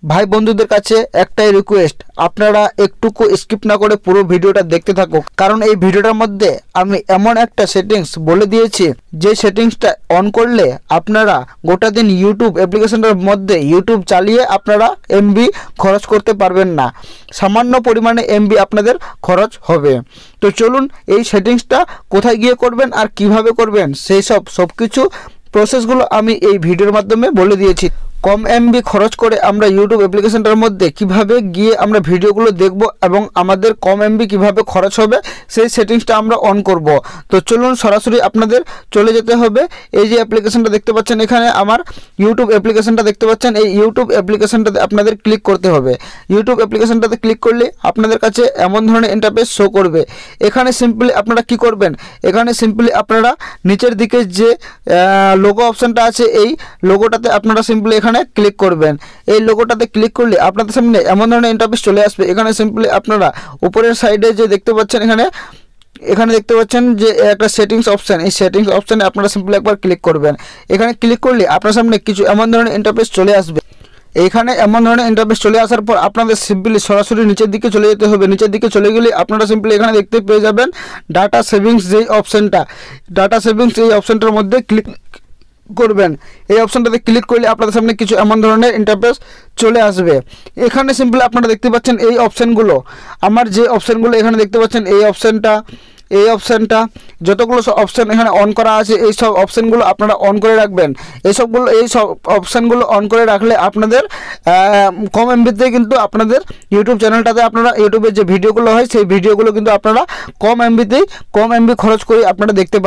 ভাই বন্ধুদের কাছে একটাই রিকোয়েস্ট, আপনারা একটুকু স্কিপ না করে পুরো ভিডিওটা দেখতে থাকুক, কারণ এই ভিডিওটার মধ্যে আমি এমন একটা সেটিংস বলে দিয়েছি যে সেটিংসটা অন করলে আপনারা গোটা দিন ইউটিউব অ্যাপ্লিকেশনটার মধ্যে ইউটিউব চালিয়ে আপনারা এমবি খরচ করতে পারবেন না, সামান্য পরিমাণে এমবি আপনাদের খরচ হবে। তো চলুন এই সেটিংসটা কোথায় গিয়ে করবেন আর কিভাবে করবেন সেই সব কিছু প্রসেসগুলো আমি এই ভিডিওর মাধ্যমে বলে দিয়েছি। কম এমবি খরচ করে আমরা ইউটিউব অ্যাপ্লিকেশনটার মধ্যে কিভাবে গিয়ে আমরা ভিডিওগুলো দেখব এবং আমাদের কম এমবি কিভাবে খরচ হবে সেই সেটিংসটা আমরা অন করব। তো চলুন সরাসরি আপনাদের চলে যেতে হবে। এই যে অ্যাপ্লিকেশনটা দেখতে পাচ্ছেন, এখানে আমার ইউটিউব অ্যাপ্লিকেশনটা দেখতে পাচ্ছেন, এই ইউটিউব অ্যাপ্লিকেশনটাতে আপনাদের ক্লিক করতে হবে। ইউটিউব অ্যাপ্লিকেশনটাতে ক্লিক করলে আপনাদের কাছে এমন ধরনের ইন্টারফেস শো করবে। এখানে সিম্পলি আপনারা কি করবেন, এখানে সিম্পলি আপনারা নিচের দিকে যে লোগো অপশানটা আছে এই লোগোটাতে আপনারা সিম্পলি এখানে ক্লিক করবেন। এই লোগোটাতে ক্লিক করলে আপনাদের সামনে এমন ধরনের ইন্টারফেস চলে আসবে। এখানে সিম্পলি আপনারা উপরের সাইডে যে দেখতে পাচ্ছেন এখানে দেখতে পাচ্ছেন যে একটা সেটিংস অপশান, এই সেটিংস অপশানে আপনারা সিম্পলি একবার ক্লিক করবেন। এখানে ক্লিক করলে আপনার সামনে কিছু এমন ধরনের ইন্টারফেস চলে আসবে। এইখানে এমন ধরনের ইন্টারফেস চলে আসার পর আপনাদের সিম্পলি সরাসরি নিচের দিকে চলে যেতে হবে। নিচের দিকে চলে গেলে আপনারা সিম্পলি এখানে দেখতে পেয়ে যাবেন ডাটা সেভিংস যেই অপশানটা, ডাটা সেভিংস এই অপশানটার মধ্যে ক্লিক করবেন। এই অপশানটাতে ক্লিক করলে আপনাদের সামনে কিছু এমন ধরনের ইন্টারফেস চলে আসবে। এখানে সিম্পলি আপনারা দেখতে পাচ্ছেন এই অপশানগুলো, আমার যে অপশানগুলো এখানে দেখতে পাচ্ছেন এই অপশানটা যতগুলো অপশান এখানে অন করা আছে এই সব অপশানগুলো আপনারা অন করে রাখবেন। এই সব অপশানগুলো অন করে রাখলে আপনাদের কম এমবিতে কিন্তু আপনাদের ইউটিউব চ্যানেলটাতে আপনারা ইউটিউবের যে ভিডিওগুলো হয় সেই ভিডিওগুলো কিন্তু আপনারা কম এমবি খরচ করে আপনারা দেখতে পাবেন।